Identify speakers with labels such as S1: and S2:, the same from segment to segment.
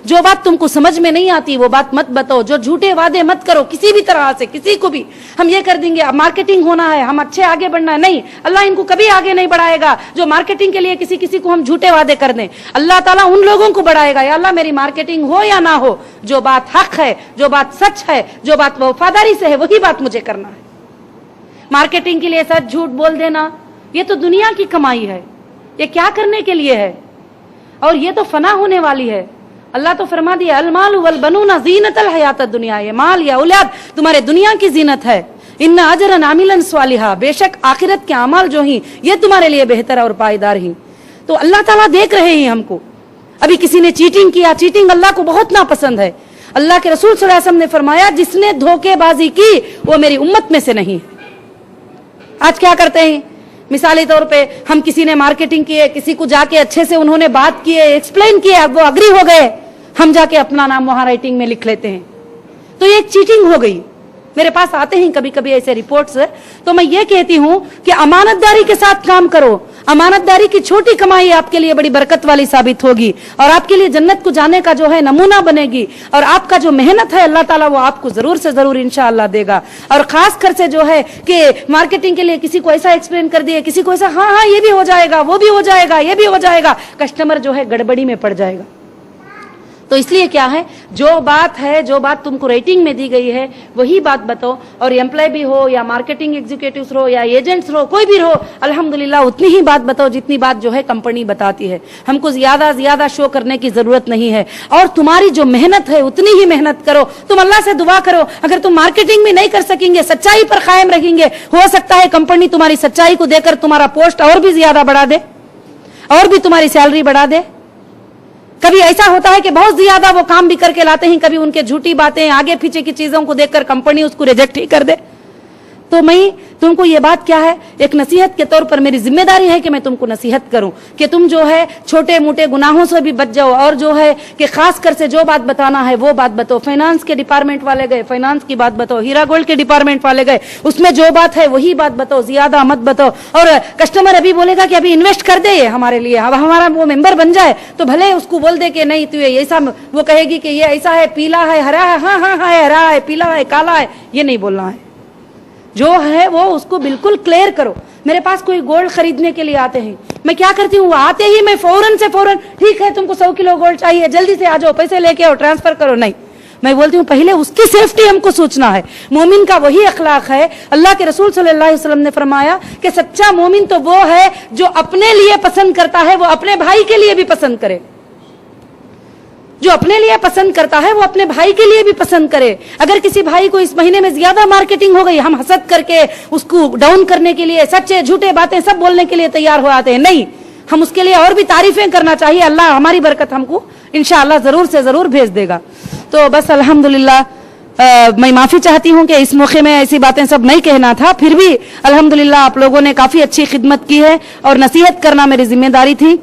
S1: जो बात तुमको समझ में नहीं आती वो बात मत बताओ, जो झूठे वादे मत करो किसी भी तरह से, किसी को भी हम ये कर देंगे, मार्केटिंग होना है, हम अच्छे आगे बढ़ना है, नहीं, अल्लाह इनको कभी आगे नहीं बढ़ाएगा जो मार्केटिंग के लिए किसी किसी को हम झूठे वादे कर दें। अल्लाह ताला उन लोगों को बढ़ाएगा, या अल्लाह मेरी मार्केटिंग हो या ना हो, जो बात हक है, जो बात सच है, जो बात वफादारी से है, वही बात मुझे करना है। मार्केटिंग के लिए सच झूठ बोल देना ये तो दुनिया की कमाई है, ये क्या करने के लिए है, और ये तो फना होने वाली है। अल्लाह तो फरमा दिया अल माल वल बनूना ज़ीनतल हयातद दुनिया, ये माल या औलाद तुम्हारे दुनिया की जीनत है। इन्ना अजरन आमिलन स्वालिहा, बेशक आखिरत के अमाल जो ही ये तुम्हारे लिए बेहतर और पायदार ही। तो अल्लाह ताला देख रहे हैं हमको। अभी किसी ने चीटिंग किया, चीटिंग अल्लाह को बहुत नापसंद है। अल्लाह के रसूल सल्लल्लाहु अलैहि वसल्लम ने फरमाया जिसने धोखेबाजी की वो मेरी उम्मत में से नहीं। आज क्या करते हैं, मिसाली तौर पे हम किसी ने मार्केटिंग किए, किसी को जाके अच्छे से उन्होंने बात किए, एक्सप्लेन किया, वो अग्री हो गए, हम जाके अपना नाम वहां राइटिंग में लिख लेते हैं, तो ये एक चीटिंग हो गई। मेरे पास आते हैं कभी कभी ऐसे रिपोर्ट्स, तो मैं ये कहती हूं कि अमानतदारी के साथ काम करो। अमानतदारी की छोटी कमाई आपके लिए बड़ी बरकत वाली साबित होगी और आपके लिए जन्नत को जाने का जो है नमूना बनेगी, और आपका जो मेहनत है अल्लाह ताला वो आपको जरूर से जरूर इंशाअल्लाह देगा। और खास कर से जो है कि मार्केटिंग के लिए किसी को ऐसा एक्सप्लेन कर दिए, किसी को ऐसा, हाँ हाँ ये भी हो जाएगा, वो भी हो जाएगा, ये भी हो जाएगा, कस्टमर जो है गड़बड़ी में पड़ जाएगा। तो इसलिए क्या है, जो बात है, जो बात तुमको रेटिंग में दी गई है वही बात बताओ। और एम्प्लॉय भी हो या मार्केटिंग एग्जीक्यूटिव्स हो या एजेंट्स हो, कोई भी हो, अल्हम्दुलिल्लाह उतनी ही बात बताओ जितनी बात जो है कंपनी बताती है। हमको ज्यादा शो करने की जरूरत नहीं है। और तुम्हारी जो मेहनत है उतनी ही मेहनत करो। तुम अल्लाह से दुआ करो, अगर तुम मार्केटिंग में नहीं कर सकेंगे, सच्चाई पर कायम रहेंगे, हो सकता है कंपनी तुम्हारी सच्चाई को देकर तुम्हारा पोस्ट और भी ज्यादा बढ़ा दे, और भी तुम्हारी सैलरी बढ़ा दे। कभी ऐसा होता है कि बहुत ज्यादा वो काम भी करके लाते हैं, कभी उनके झूठी बातें, आगे पीछे की चीजों को देखकर कंपनी उसको रिजेक्ट ही कर दे। तो मैं तुमको ये बात क्या है, एक नसीहत के तौर पर मेरी जिम्मेदारी है कि मैं तुमको नसीहत करूं कि तुम जो है छोटे मोटे गुनाहों से भी बच जाओ, और जो है कि खास कर से जो बात बताना है वो बात बताओ। फाइनेंस के डिपार्टमेंट वाले गए, फाइनेंस की बात बताओ, हीरा गोल्ड के डिपार्टमेंट वाले गए, उसमें जो बात है वही बात बताओ, ज्यादा मत बताओ। और कस्टमर अभी बोलेगा कि अभी इन्वेस्ट कर दे ये हमारे लिए, अब हमारा वो मेंबर बन जाए, तो भले उसको बोल दे कि नहीं तो ये ऐसा, वो कहेगी कि ये ऐसा है, पीला है, हरा है, हाँ हाँ हाँ हरा है, पीला है, काला है, ये नहीं बोलना है। जो है वो उसको बिल्कुल क्लियर करो। मेरे पास कोई गोल्ड खरीदने के लिए आते हैं, मैं क्या करती हूँ, आते ही मैं फौरन से फौरन, ठीक है तुमको 100 किलो गोल्ड चाहिए, जल्दी से आ जाओ, पैसे लेके आओ, ट्रांसफर करो, नहीं। मैं बोलती हूँ पहले उसकी सेफ्टी हमको सोचना है। मोमिन का वही अखलाक है। अल्लाह के रसूल सल्लल्लाहु अलैहि वसल्लम ने फरमाया कि सच्चा मोमिन तो वो है जो अपने लिए पसंद करता है वो अपने भाई के लिए भी पसंद करे। जो अपने लिए पसंद करता है वो अपने भाई के लिए भी पसंद करे। अगर किसी भाई को इस महीने में ज्यादा मार्केटिंग हो गई, हम हसद करके उसको डाउन करने के लिए सच्चे झूठे बातें सब बोलने के लिए तैयार हो आते हैं, नहीं, हम उसके लिए और भी तारीफें करना चाहिए। अल्लाह हमारी बरकत हमको इंशाअल्लाह जरूर से जरूर भेज देगा। तो बस अल्हम्दुलिल्लाह मैं माफी चाहती हूँ कि इस मौके में ऐसी बातें सब नहीं कहना था, फिर भी अल्हम्दुलिल्लाह आप लोगों ने काफी अच्छी खिदमत की है और नसीहत करना मेरी जिम्मेदारी थी।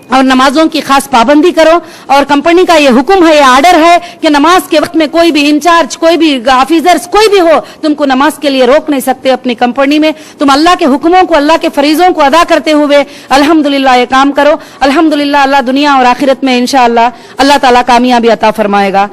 S1: और नमाजों की खास पाबंदी करो, और कंपनी का ये हुक्म है, ये आर्डर है कि नमाज के वक्त में कोई भी इंचार्ज, कोई भी ऑफिसर्स, कोई भी हो, तुमको नमाज के लिए रोक नहीं सकते अपनी कंपनी में। तुम अल्लाह के हुक्मों को, अल्लाह के फरीजों को अदा करते हुए अल्हम्दुलिल्लाह ये काम करो। अल्हम्दुलिल्लाह अल्लाह दुनिया और आखिरत में इंशाअल्लाह अल्लाह ताला कामयाबी अता फरमाएगा।